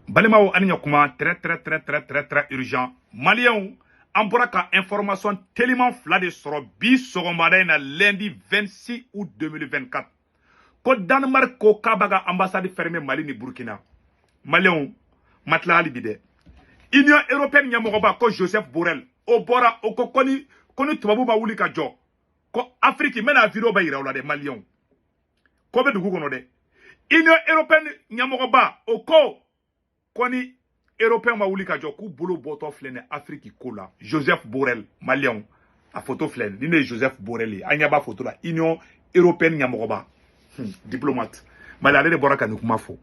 Balimao Aninyakuma, très urgent. Maliens, on pourra qu'à information tellement flade sur bis na lundi 26 août 2024. Ko Danemark ko Kabaga ambassade fermée Mali ni Burkina. Maliens, matla alibide. Union européenne Nyamogoba ko Joseph Borrell. Obora oko koni tubabu ba wuli ka jo. Ko Afrique mena video ba ira de Maliens. Ko be dugu kono de. Union européenne Nyamogoba oko koni européen ma wuli ka jo ku bolo boto flene Afrique ko la Joseph Borrell Malien a photo flene ni Joseph Borrell anya ba photo la Union européenne Nyamogoba diplomate malade de boraka ni kuma fo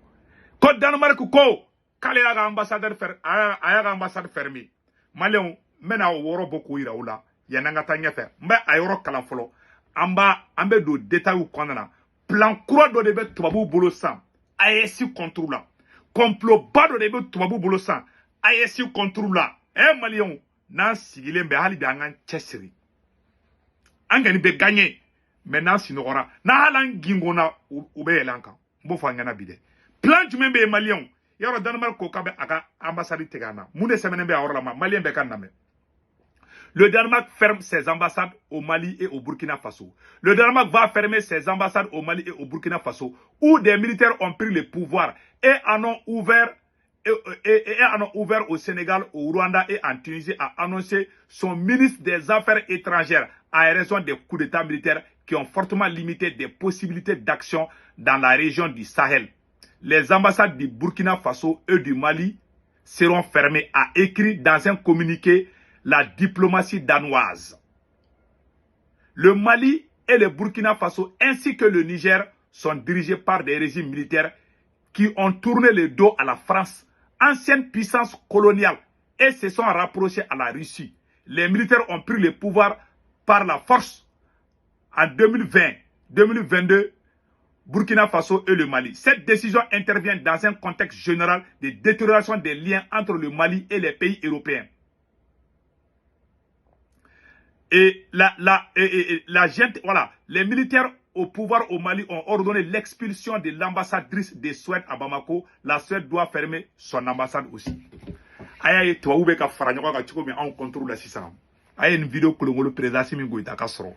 ko Danemark ko kale ya ambassadeur aya ambassade fermé Malien mena woro boko ira ula yananga tanya fe mba ayoro kala folo ambe do détail ko nana plan croix do de be tubabu bolo sam AES contrôle la complot bado de be tubabu bolo san AES contrôle la Malien nan sigile be hali bi angan chesiri angani be gagner maintenant sinora na halan gingona ube elanka mbo fangana bide plan jume be Malien yaro Danemark ko kabe aka ambassade tegana munde semene be awrala ma Malien be kaname. Le Danemark ferme ses ambassades au Mali et au Burkina Faso. Le Danemark va fermer ses ambassades au Mali et au Burkina Faso, où des militaires ont pris le pouvoir et en ont ouvert, au Sénégal, au Rwanda et en Tunisie, a annoncé son ministre des Affaires étrangères à raison des coups d'État militaires qui ont fortement limité des possibilités d'action dans la région du Sahel. Les ambassades du Burkina Faso et du Mali seront fermées, a écrit dans un communiqué la diplomatie danoise. Le Mali et le Burkina Faso ainsi que le Niger sont dirigés par des régimes militaires qui ont tourné le dos à la France, ancienne puissance coloniale, et se sont rapprochés à la Russie. Les militaires ont pris le pouvoir par la force en 2020, 2022, Burkina Faso et le Mali. Cette décision intervient dans un contexte général de détérioration des liens entre le Mali et les pays européens. Et les militaires au pouvoir au Mali ont ordonné l'expulsion de l'ambassadrice de Suède à Bamako. La Suède doit fermer son ambassade aussi. Aïe, toi, où est-ce que on contrôle la système? Aïe, une vidéo que le président Simingo est à Castro.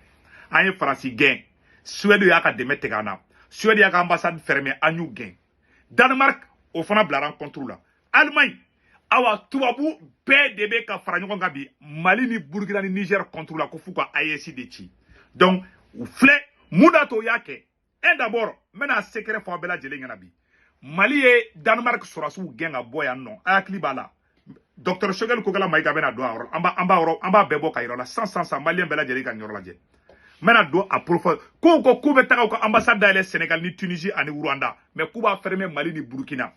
Aïe, Francis gain. Suède y a qu'à démettre Ghana. Suède y a qu'à ambassade fermée à New gain. Danemark, au fond, blanc contrôle. Allemagne. Awa tubabu PDB ka faranyo ngabi Mali ni Burkina ni Niger contre la kofuka AES de chi. Donc ou flé mudato yake. Et d'abord mena secret fo bela jele nganabi. Mali et Danemark sorasu genga boya non. Akli bala. Docteur Shogel ko gala maiga bena do amba bebo kayro la sans Malien bela jele ka nyoro la je. Mena do a profond ko betaka ko ambassade dans le Sénégal ni Tunisie ani Rwanda mais kuba fermer Mali ni Burkina.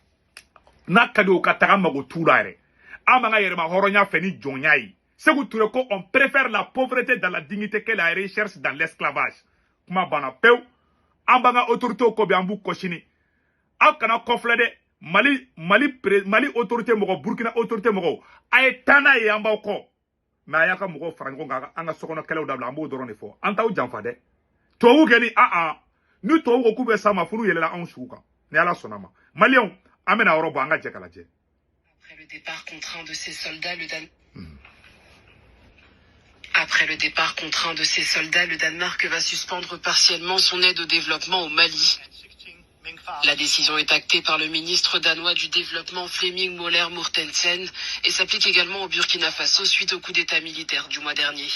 Na kado kataka mago tulare amanga yerema horonya feni jonyai segu ture ko on préfère la pauvreté dans la dignité que la recherche dans l'esclavage kuma bana pew ambanga autorité ko bi ambu koshini akana conflé de Mali autorité mogo Burkina autorité mogo ay tana e amba ko ma yaka mogo frango nga anga sokono kele dabla ambo dorone fo anta u janfa de to wu geni ni to wu ko be sama funu yelela an shuka ne ala sonama Malien. Après le départ contraint de ces soldats, Après le départ contraint de ces soldats, le Danemark va suspendre partiellement son aide au développement au Mali. La décision est actée par le ministre danois du développement Flemming Møller Mortensen et s'applique également au Burkina Faso suite au coup d'État militaire du mois dernier.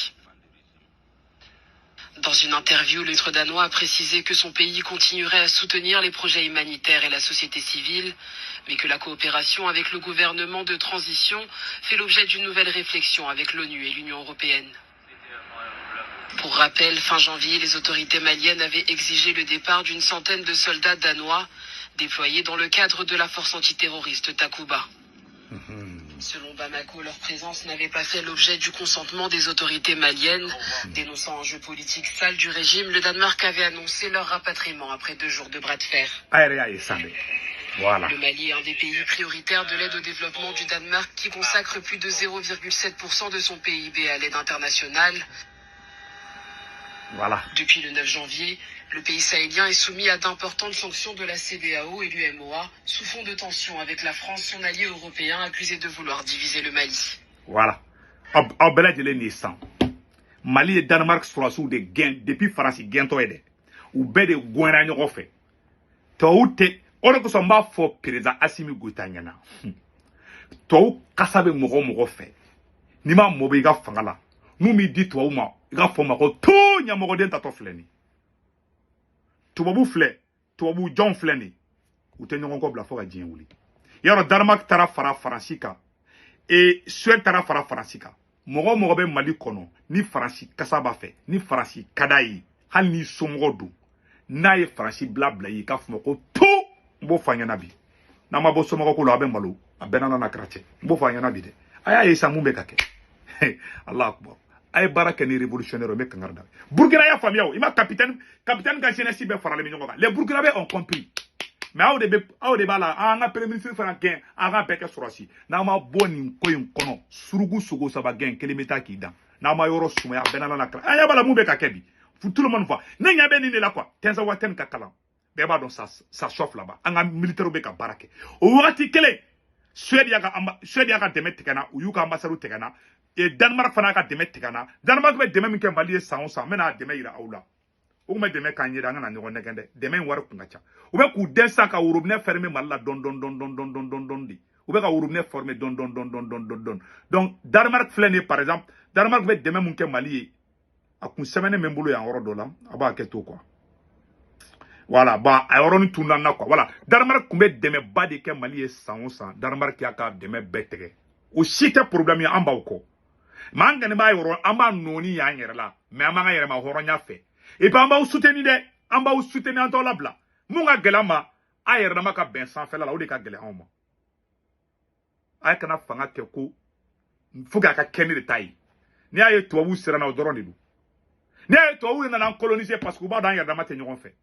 Dans une interview, le ministre danois a précisé que son pays continuerait à soutenir les projets humanitaires et la société civile, mais que la coopération avec le gouvernement de transition fait l'objet d'une nouvelle réflexion avec l'ONU et l'Union européenne. Pour rappel, fin janvier, les autorités maliennes avaient exigé le départ d'une centaine de soldats danois déployés dans le cadre de la force antiterroriste Takuba. Selon Bamako, leur présence n'avait pas fait l'objet du consentement des autorités maliennes. Dénonçant un jeu politique sale du régime, le Danemark avait annoncé leur rapatriement après 2 jours de bras de fer. Voilà. Le Mali est un des pays prioritaires de l'aide au développement du Danemark qui consacre plus de 0,7% de son PIB à l'aide internationale. Voilà. Depuis le 9 janvier, le pays sahélien est soumis à d'importantes sanctions de la CEDEAO et l'UMOA, sous fond de tension avec la France, son allié européen, accusé de vouloir diviser le Mali. Voilà. Aw bɛɛ lajɛlen de san. Mali ye Danemark sɔrɔsiw de gɛn depuis Faransi gɛntɔ ye dɛ. U bɛɛ de gɔnra ɲɔgɔn fɛ. Tubabu tɛ, o de kosɔn n b'a fɔ président Assimi Goïta ɲɛna. Tubabu kasa bɛ mɔgɔ o mɔgɔ fɛ. N'i ma mɔ bɛ i ka fanga la, n'u m'i di tubabu ma, i ka fɔ ma ko to ɲɛmɔgɔden tatɔ filɛ nin. Tubabu filɛ, tubabu jɔnw filɛ nin. U tɛ ɲɔgɔn kɔ bila fo ka diɲɛ wuli. Yɔrɔ Danemark taara fara Faransi kan. Et Suède taara fara Faransi kan. Mɔgɔ o mɔgɔ bɛ Mali kɔnɔ, ni Faransi kasa b'a fɛ, ni Faransi ka d'a ye, hali n'i somɔgɔ don, n'a ye Faransi bila i ye, k'a fɔ ma ko to, n b'o fɔ a ɲɛna bi. N'a ma bɔ somɔgɔ ko la, a bɛ malo, a bɛɛ n'a kɛra cɛ. N b'o fɔ a ɲɛna bi dɛ. A y'a ye sa mun bɛ ka kɛ. Allah akbar. A ye baara kɛ ni révolutionnaire o bɛ kankari da. Burkina y'a faamuya o. I ma capitaine ka jeunesse bɛɛ faralen bɛ ɲɔgɔn kan. Les Burkinabés ont compris. Mais aw de b'a la an ka premier ministre fana gɛn an ka bɛɛ kɛ sɔrɔsi n'an ma bɔ nin ko in kɔnɔ surugu sogo saba gɛn kelen bɛ taa k'i dan n'an ma yɔrɔ sumaya bɛɛ n'a kala an ɲɛ b'a la mun bɛ ka kɛ bi tout le monde voit ne ɲɛ bɛ nin de la quoi Tenza Waten ka kalan bɛɛ b'a dɔn ça chauffe là-bas an ka militaire bɛ ka baara kɛ o wagati kelen Suède y'a ka dɛmɛ tigɛ na u y'u ka ambassadeur tigɛ na et Danemark fana y'a ka dɛmɛ tigɛ na Danemark bɛ dɛmɛ min kɛ Mali ye san o san n bɛna a dɛmɛ yira aw la. O kuma dɛmɛ k'an yɛrɛ an kana ɲɔgɔn nɛgɛn dɛ dɛmɛ in wari kun ka ca u bɛ k'u den san ka worobinɛ fermer Mali la dɔn de u bɛ ka worobinɛ fermer dɔn donc Danemark filɛ nin ye par exemple Danemark bɛ dɛmɛ mun kɛ Mali ye a kun sɛbɛnnen bɛ n bolo yan yɔrɔ dɔ la a b'a kɛ to quoi voilà bon a yɔrɔnin tunna n na quoi voilà Danemark kun bɛ dɛmɛba de kɛ Mali ye san o san Danemark y'a ka dɛmɛ bɛɛ tigɛ o si tɛ problème ye an b'aw kɔ mais an kɔni b'a yɔrɔ an b'a nɔɔni y'an yɛrɛ la mais an b'an ka yɛrɛma hɔrɔnya fɛ. Et puis, on va vous soutenir, on va vous soutenir en temps là bla. Munga gelama, ayer dama ka ben sans faire la ou de ka gele en moi. Ayer kana fanga keko, fuga ka kenni de taille. Ni ayer toi vous sera na odoron du. Ni ayer toi vous na coloniser parce que ba dans yer dama te nyon fait.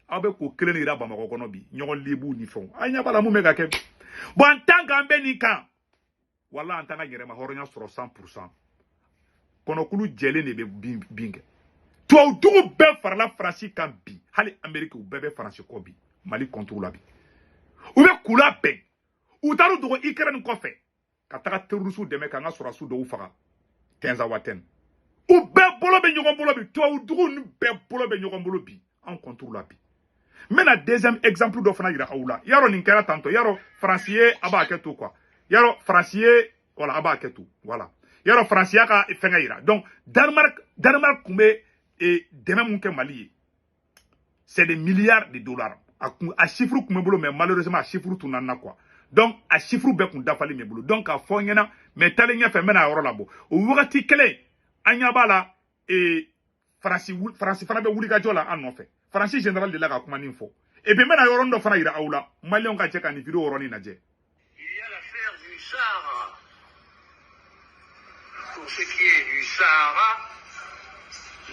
Abe ko kreni ra ba mako kono bi, nyon libu ni fon. Anya bala mu mega ke. Bon en tant qu'ambe ni kan. Wala en tant que yere ma horonya sur 100%. Kono kulu jele ne be binge. Toi, tout bɛɛ farala Faransi kan bi hali Amérique u bɛɛ bɛ Faransi kɔ bi Mali contre la bi u bɛ kula bɛn u taara dogo Ukraine kɔfɛ ka taga terroriste dɛmɛ k'an ka sɔrɔsiw dɔw faga Tenza Waten u bɛɛ bolo bɛ ɲɔgɔn bolo bi tubabudugu ninnu bɛɛ bolo bɛ ɲɔgɔn bolo bi an contre la bi n bɛna deuxième exemple dɔ fana yira aw la yarɔ nin kɛra tantôt yarɔ Faransi ye a b'a kɛ to quoi yarɔ Faransi ye voilà a b'a kɛ to voilà yarɔ Faransi y'a ka fɛngɛ yira donc Danemark kun bɛ et demain mon Mali c'est des milliards de dollars à chiffre qu'on bolo mais malheureusement à chiffre tout n'en a quoi donc à chiffre be qu'on dafali me bolo donc à fond yana mais talenya fait mena oro labo o wakati kele anya bala et France fana be wuli ka jola an no fait France général de la ka kuma ninfo et bien mena yoro ndo fana ira awla malion ka cheka ni video oro ni naje. Il y a l'affaire du Sahara. Pour ce qui est du Sahara,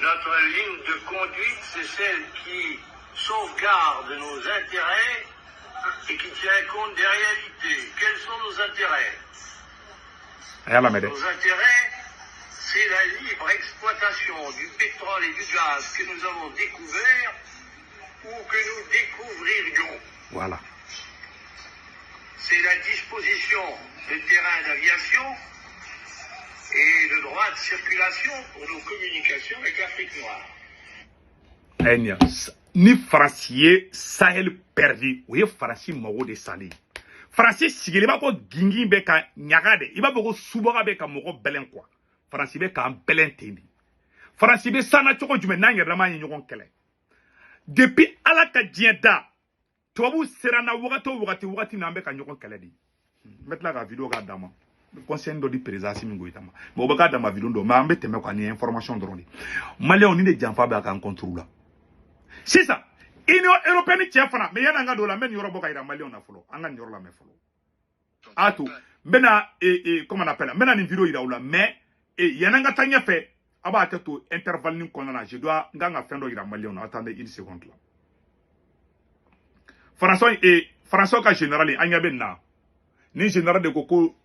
notre ligne de conduite, c'est celle qui sauvegarde nos intérêts et qui tient compte des réalités. Quels sont nos intérêts? Nos intérêts, c'est la libre exploitation du pétrole et du gaz que nous avons découvert ou que nous découvririons. Voilà. C'est la disposition de terrains d'aviation et de droit de circulation pour nos communications avec l'Afrique noire. Ni Faransi Sahel perdu, ou ye Faransi mago de sali. Faransi sigili ba ko gingi be ka nyagade, iba ko suboga be ka mogo belen quoi. Faransi be ka belen tendi. Faransi be sana choko jume na ngere ma nyon kele. Depuis ala ka dienda, tobu serana wagati na be ka nyon kele di. Metla ka video ka dama. Conseil do di président Assimi Goïta ma bo baka da ma vidéo do ma mbete me ko ni information drone Malien ni de janfa ba kan contrôle la c'est ça Union européenne ti fana mais yana nga do la men yoro boka ira Malien na folo anga nyoro la me folo ato mbena comment on appelle mbena ni vidéo ira ou la mais yana nga tanya fait aba ka to intervalle ni konana je dois nga fendo ira Malien na attendez une seconde là François ka général anya ben na ni général de Koko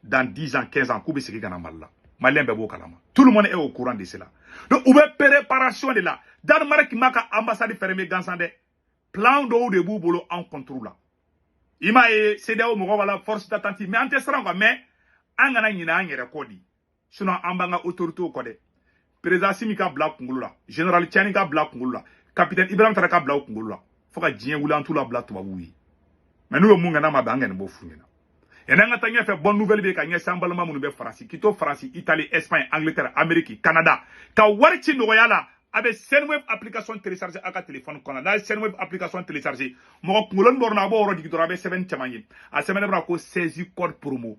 dans 10 ans, 15 ans, Koube Seki Ganamala. Malien bebo kalama. Tout le monde est au courant de cela. Donc, ou préparation de là. Danemark qui m'a ambassade fermée dans son plan d'eau de boubolo en contrôle là. Il m'a cédé au Moro la force d'attentive. Mais en testant quoi, mais en gagnant une année recordée. Sinon, en banga autorité au code. Président Simika Bla Kungula, Général Tchanika Bla Kungula, Capitaine Ibrahim Taraka Bla Kungula. Faut que Dien Oulan tout la Bla Touaoui. Mais nous, le Mungana ma bangen bofungena. Et n'a pas fait bonne nouvelle avec Agnès Sambalama Mounbe France, Quito France, Italie, Espagne, Angleterre, Amérique, Canada. Ka Warchi Noyala avec Senweb application téléchargée à la téléphone qu'on a. Dans Senweb application téléchargée, mon Moulon Bornabo Rodi Dorabe 7 Chamaye. À semaine brako saisi code promo.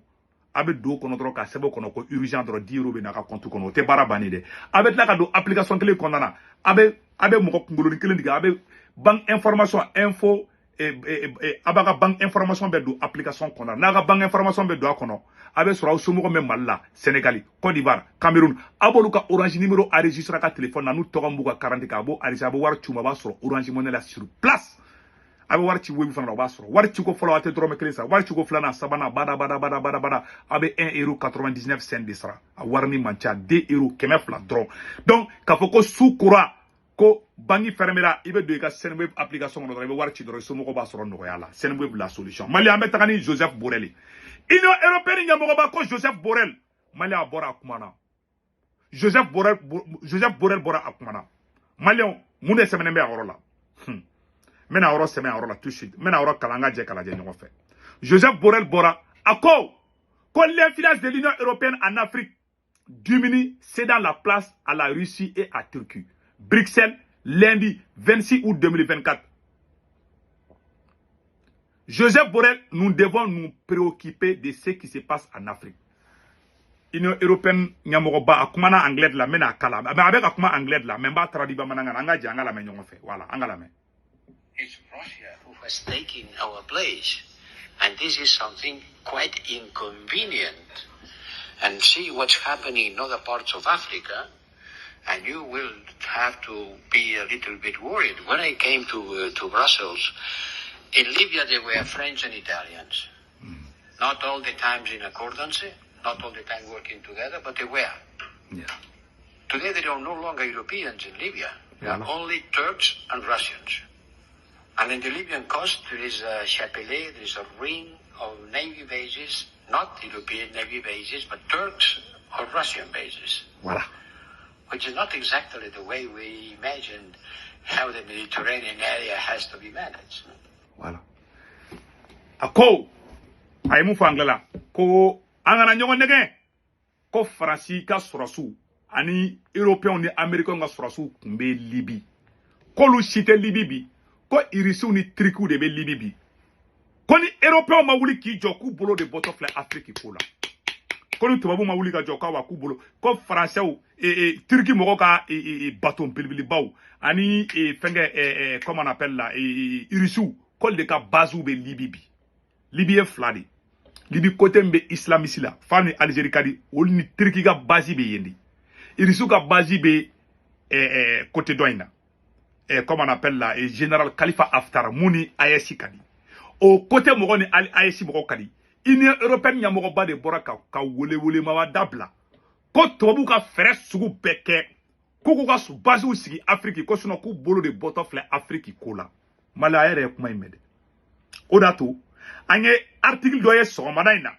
Avec do kono dro ka sebo kono ko urgent dro 10 € na ka compte kono te barabani de. Avec la ka do application télé qu'on a. Avec mon Moulon Kelen diga avec banque information info. Abaga bank information be do application kono naga bank information be do kono abe sura usumo me malla Sénégal Côte d'Ivoire Cameroun aboluka orange numéro enregistré ka téléphone nanu togambuga 40 ka bo arisa bo war chuma ba sura orange money la sur place abe war ci webi fana ba sura war ci ko follow ate drome kelisa war ci ko flana sabana bada abe 1,99 € de sera a warni mancha 2 € kemefla dron donc ka foko soukura ko bangi fermera ibe do ka Senweb application no ibe warchi do so moko ba soro no yala Senweb la solution mali ambe takani Joseph Borrell Union européenne ngamo ba ko Joseph Borrell mali abora akumana Joseph Borrell bora akumana mali munde semene be awrola mena awro semene awrola tout de suite mena awro kalanga je kala je nyoko fe Joseph Borrell bora ako ko l'influence de l'Union européenne en Afrique diminue cédant la place à la Russie et à Turquie. Bruxelles, lundi 26 août 2024. Joseph Borrell, nous devons nous préoccuper de ce qui se passe en Afrique. Union européenne, Nyamoroba, Akumana anglais la, mena kala. Avec Akuma anglais la, même pas traduit mananga, anga janga la menyon fait. Voilà, anga la main. It's Russia who has taken our place. And this is something quite inconvenient. And see what's happening in other parts of Africa. And you will have to be a little bit worried. When I came to Brussels, in Libya there were French and Italians. Not all the times in accordance, not all the time working together, but they were. Yeah. Today there are no longer Europeans in Libya. There are only Turks and Russians. And in the Libyan coast there is a Chapelet, there is a ring of Navy bases, not European Navy bases, but Turks or Russian bases. Voilà. Which is not exactly the way we imagined how the Mediterranean area has to be managed. Voilà. Ako, ayemu fangala, ko angana nyongo nege, ko Fransi ka surasu, ani Européen ni Américain ka surasu kumbe Libi. Ko lu chite Libi bi, ko irisu ni triku de be Libi bi. Ko ni Européen ma wuli ki joku bolo de botofle Afrique ko la. Ko ni tubabu ma wuli ka joka wa ku bolo, ko Français ou Turquie moko ka baton pilbili baw ani fenge comment on appelle là irisu kol de ka bazu be Libi bi Libi e fladi Libi côté mbe islamiste la fani Algérie kadi ol ni Turquie ka bazi be yendi irisu ka bazi be côté doina comment on appelle là général Khalifa Haftar muni ayesi kadi au côté moko ni ayesi moko kadi Union européenne nya moko ba de boraka ka wole ma wa dabla ko tobu ka fere sugu beke ko ko ka base u sigi Afrique ko sino ku bolo de botofle Afrique ko la mala ere kuma imede odato anye article doye so madaina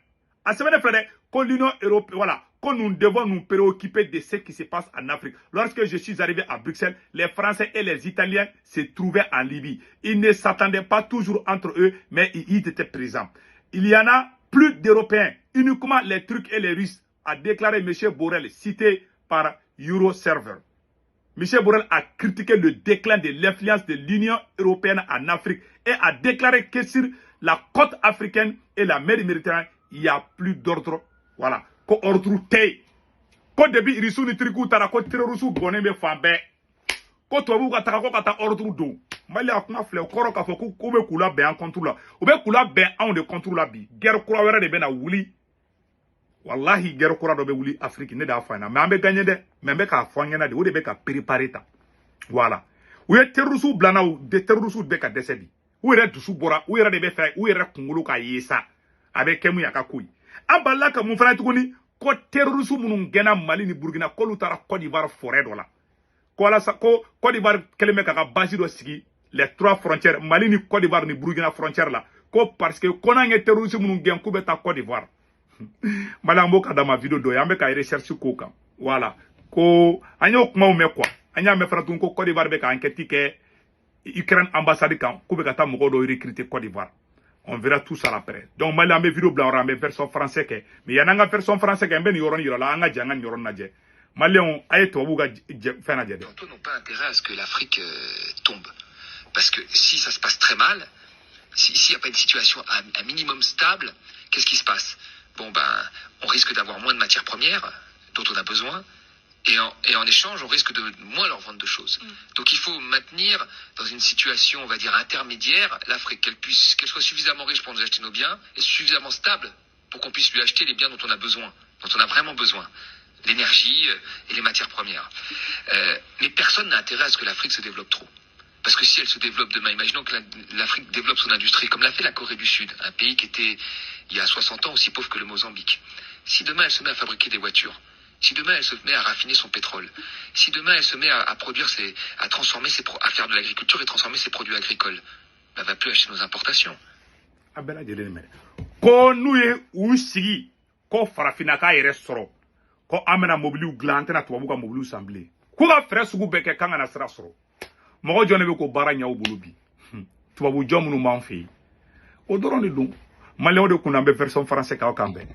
a semaine frère ko l'Union européenne voilà que nous devons nous préoccuper de ce qui se passe en Afrique. Lorsque je suis arrivé à Bruxelles, les Français et les Italiens se trouvaient en Libye. Ils ne s'attendaient pas toujours entre eux, mais ils étaient présents. Il y en a plus d'Européens, uniquement les Turcs et les Russes, a déclaré M. Borrell, cité par Euroserver. M. Borrell a critiqué le déclin de l'influence de l'Union européenne en Afrique et a déclaré que sur la côte africaine et la mer Méditerranée, il n'y a plus d'ordre. Voilà. Ko ordre te. Ko debi irisu ni triku tara ko terrorusu bone me fambe. Ko tobu ka taka ko kata ordre do. Mali akuma fle koro ka fo ko be kula be en contrôle la. O be kula be en de contrôle la bi. Guerre kura wera de be na wuli. Wallahi guerre kura do be wuli Afrique ne da fa na. Mais ambe gagner de, mais ambe ka fanya na de o de be ka préparer ta. Voilà. Ou ye terrorusu blana ou de terrorusu be ka décédé. Ou ere dusu bora, ou ere de be fa, ou ere kungulu ka yesa. Avec kemu ya ka kuyi. Abala ka mun fana tuguni ko terrorisme minnu gɛnna Mali ni Burkina k'olu taara Côte d'Ivoire forêt dɔ la ko walasa ko Côte d'Ivoire kɛlen bɛ ka base dɔ sigi les 3 frontières Mali ni Côte d'Ivoire ni Burkina frontière la ko parce que ko n'an ye terrorisme minnu gɛn k'u bɛ taa Côte d'Ivoire Mali an b'o ka da ma vidéo dɔ ye an bɛ ka recherche k'o kan voilà ko an y'o kumaw mɛn quoi an y'a mɛn fana tun ko Côte d'Ivoire bɛ ka enquête kɛ Ukraine ambassade kan k'u bɛ ka taa mɔgɔ dɔ recruter Côte d'Ivoire. On verra tout ça après. Donc Mali an bɛ vidéo bila an bɛ version français kɛ mais yan'an ka version français kɛ n bɛ nin yɔrɔnin yira la an ka jɛ an ka nin yɔrɔnin lajɛ. Maliens a ye tubabuw ka fɛn lajɛ dɛ. Les n'ont pas intérêt à ce que l'Afrique tombe. Parce que si ça se passe très mal, s'il n'y a pas une situation à minimum stable, qu'est-ce qui se passe? Bon on risque d'avoir moins de matières premières dont on a besoin. Et en échange, on risque de moins leur vendre de choses. Donc il faut maintenir dans une situation, on va dire, intermédiaire, l'Afrique, qu'elle soit suffisamment riche pour nous acheter nos biens et suffisamment stable pour qu'on puisse lui acheter les biens dont on a besoin, dont on a vraiment besoin. L'énergie et les matières premières. Mais personne n'a intérêt à ce que l'Afrique se développe trop. Parce que si elle se développe demain, imaginons que l'Afrique développe son industrie, comme l'a fait la Corée du Sud, un pays qui était, il y a 60 ans, aussi pauvre que le Mozambique. Si demain elle se met à fabriquer des voitures, si demain elle se met à raffiner son pétrole, si demain elle se met à produire à transformer à faire de l'agriculture et transformer ses produits agricoles, elle va plus acheter nos importations. Ko n'u ye u sigi ko farafina k'a yɛrɛ sɔrɔ ko an bɛna mobiliw dilan an tɛna tubabu ka mobiliw san bilen k'u ka fɛɛrɛ sugu bɛɛ kɛ k'an kana sira sɔrɔ mɔgɔ jɔn de bɛ k'o baara ɲɛ u bolo bi tubabu jɔn minnu b'an fɛ yen o dɔrɔn de don Maliens de kun an bɛ version français k'aw kan bɛn